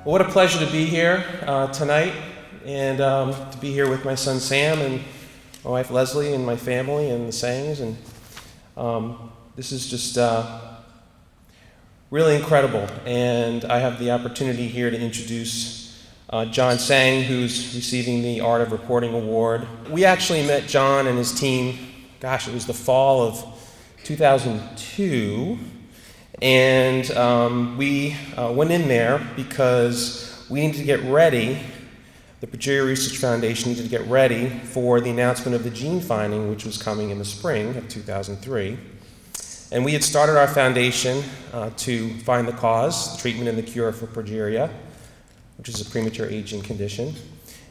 Well, what a pleasure to be here tonight and to be here with my son Sam and my wife Leslie and my family and the Sengs. And this is just really incredible. And I have the opportunity here to introduce John Seng, who's receiving the Art of Reporting Award. We actually met John and his team, gosh, it was the fall of 2002. And we went in there because we needed to get ready, the Progeria Research Foundation needed to get ready for the announcement of the gene finding, which was coming in the spring of 2003. And we had started our foundation to find the cause, the treatment and the cure for progeria, which is a premature aging condition,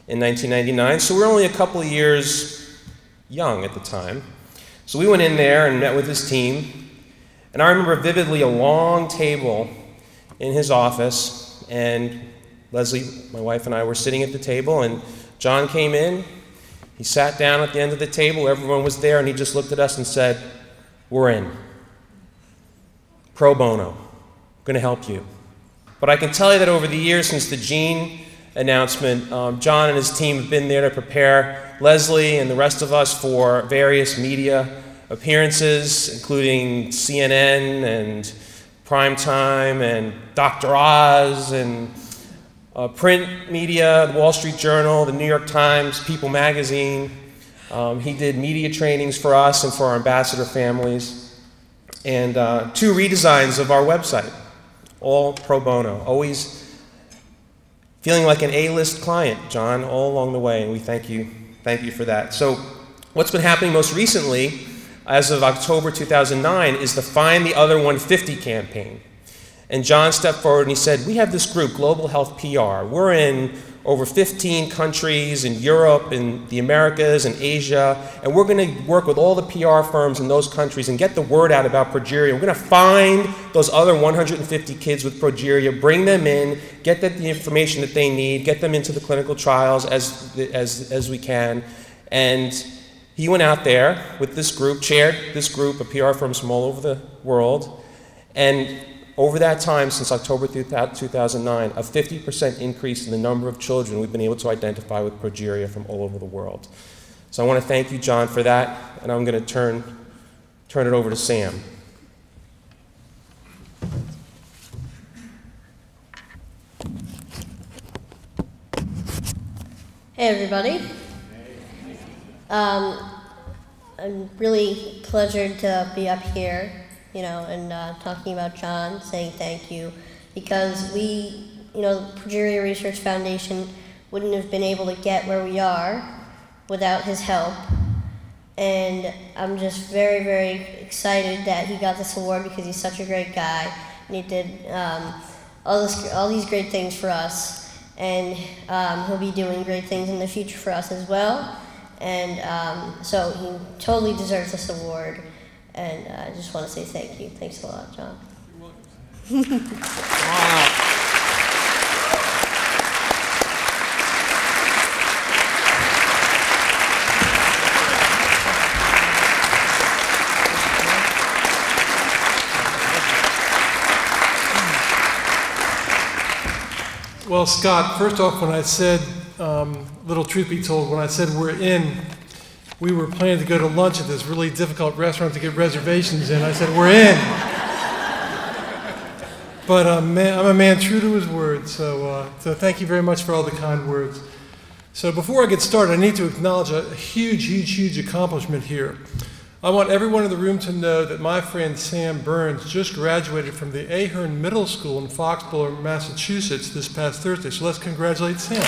in 1999. So we were only a couple of years young at the time. So we went in there and met with his team. And I remember vividly a long table in his office, and Leslie, my wife, and I were sitting at the table, and John came in. He sat down at the end of the table. Everyone was there, and he just looked at us and said, "We're in. Pro bono. I'm going to help you." But I can tell you that over the years since the gene announcement, John and his team have been there to prepare Leslie and the rest of us for various media appearances, including CNN and Primetime and Dr. Oz and print media, the Wall Street Journal, the New York Times, People magazine. He did media trainings for us and for our ambassador families, and 2 redesigns of our website, all pro bono, always feeling like an A-list client, John, all along the way, and we thank you for that. So what's been happening most recently, as of October 2009, is the Find the Other 150 campaign. And John stepped forward and he said, "We have this group, Global Health PR. We're in over 15 countries in Europe, in the Americas, and Asia, and we're going to work with all the PR firms in those countries and get the word out about progeria. We're going to find those other 150 kids with progeria, bring them in, get them the information that they need, get them into the clinical trials as we can." And he went out there with this group, chaired this group of PR firms from all over the world, and over that time, since October 2009, a 50% increase in the number of children we've been able to identify with progeria from all over the world. So I want to thank you, John, for that, and I'm going to turn it over to Sam. Hey, everybody. I'm really pleasured to be up here, and talking about John, saying thank you, because we, the Progeria Research Foundation wouldn't have been able to get where we are without his help. And I'm just very, very excited that he got this award because he's such a great guy, and he did all these great things for us, and he'll be doing great things in the future for us as well. And so he totally deserves this award, and I just want to say thank you. Thanks a lot, John. You're welcome. Wow. Well, Scott, first off, when I said, little truth be told, when I said we're in, we were planning to go to lunch at this really difficult restaurant to get reservations in. I said, "We're in." But I'm a man true to his word, so thank you very much for all the kind words. So before I get started, I need to acknowledge a huge, huge, huge accomplishment here. I want everyone in the room to know that my friend Sam Burns just graduated from the Ahern Middle School in Foxborough, Massachusetts this past Thursday, so let's congratulate Sam.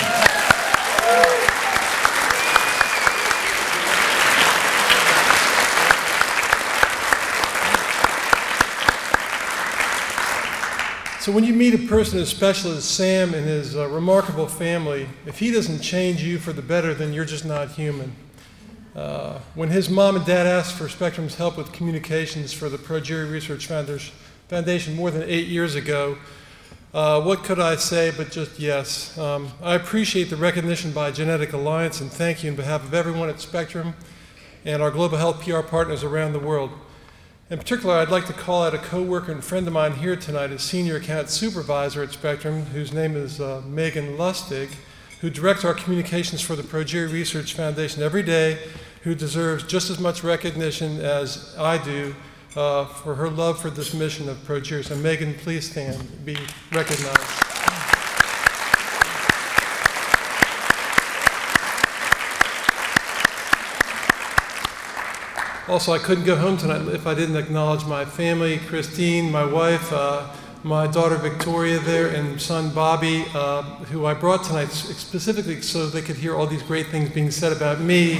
So when you meet a person as special as Sam and his remarkable family, if he doesn't change you for the better, then you're just not human. When his mom and dad asked for Spectrum's help with communications for the Progeria Research Foundation more than 8 years ago, what could I say but just yes. I appreciate the recognition by Genetic Alliance, and thank you on behalf of everyone at Spectrum and our global health PR partners around the world. In particular, I'd like to call out a coworker and friend of mine here tonight, a senior account supervisor at Spectrum, whose name is Megan Lustig, who directs our communications for the Progeria Research Foundation every day, who deserves just as much recognition as I do for her love for this mission of progeria. So Megan, please stand and be recognized. Also, I couldn't go home tonight if I didn't acknowledge my family, Christine, my wife, my daughter Victoria there, and son Bobby, who I brought tonight specifically so they could hear all these great things being said about me.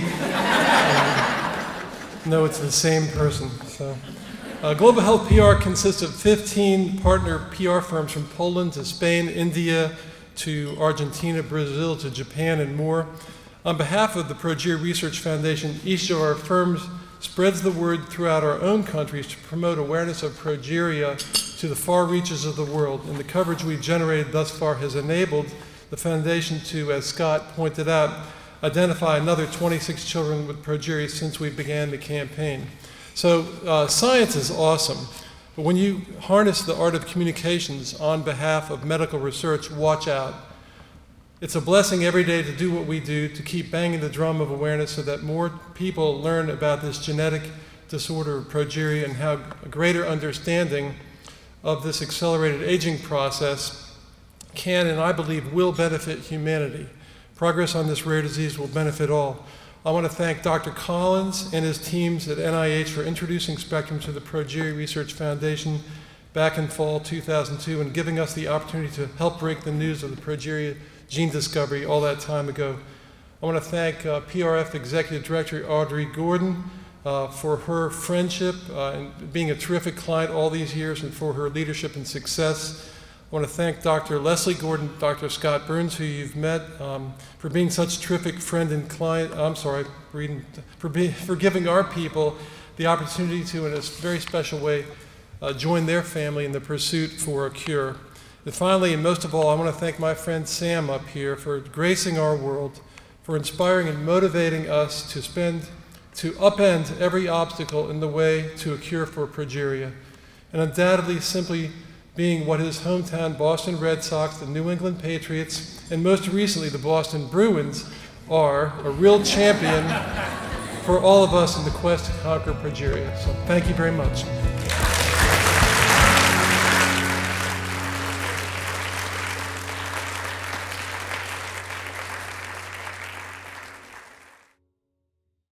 No, it's the same person. So, Global Health PR consists of 15 partner PR firms from Poland to Spain, India, to Argentina, Brazil, to Japan, and more. On behalf of the Progeria Research Foundation, each of our firms spreads the word throughout our own countries to promote awareness of progeria to the far reaches of the world. And the coverage we've generated thus far has enabled the foundation to, as Scott pointed out, identify another 26 children with progeria since we began the campaign. So science is awesome, but when you harness the art of communications on behalf of medical research, watch out. It's a blessing every day to do what we do, to keep banging the drum of awareness so that more people learn about this genetic disorder of progeria and have a greater understanding of this accelerated aging process can, and I believe will, benefit humanity. Progress on this rare disease will benefit all. I want to thank Dr. Collins and his teams at NIH for introducing Spectrum to the Progeria Research Foundation back in fall 2002 and giving us the opportunity to help break the news of the progeria gene discovery all that time ago. I want to thank PRF Executive Director Audrey Gordon for her friendship and being a terrific client all these years, and for her leadership and success. I want to thank Dr. Leslie Gordon, Dr. Scott Burns, who you've met, for being such a terrific friend and client. For giving our people the opportunity to, in a very special way, join their family in the pursuit for a cure. And finally, and most of all, I want to thank my friend Sam up here for gracing our world, for inspiring and motivating us to upend every obstacle in the way to a cure for progeria, and undoubtedly simply being what his hometown Boston Red Sox, the New England Patriots, and most recently the Boston Bruins are, a real champion for all of us in the quest to conquer progeria. So thank you very much.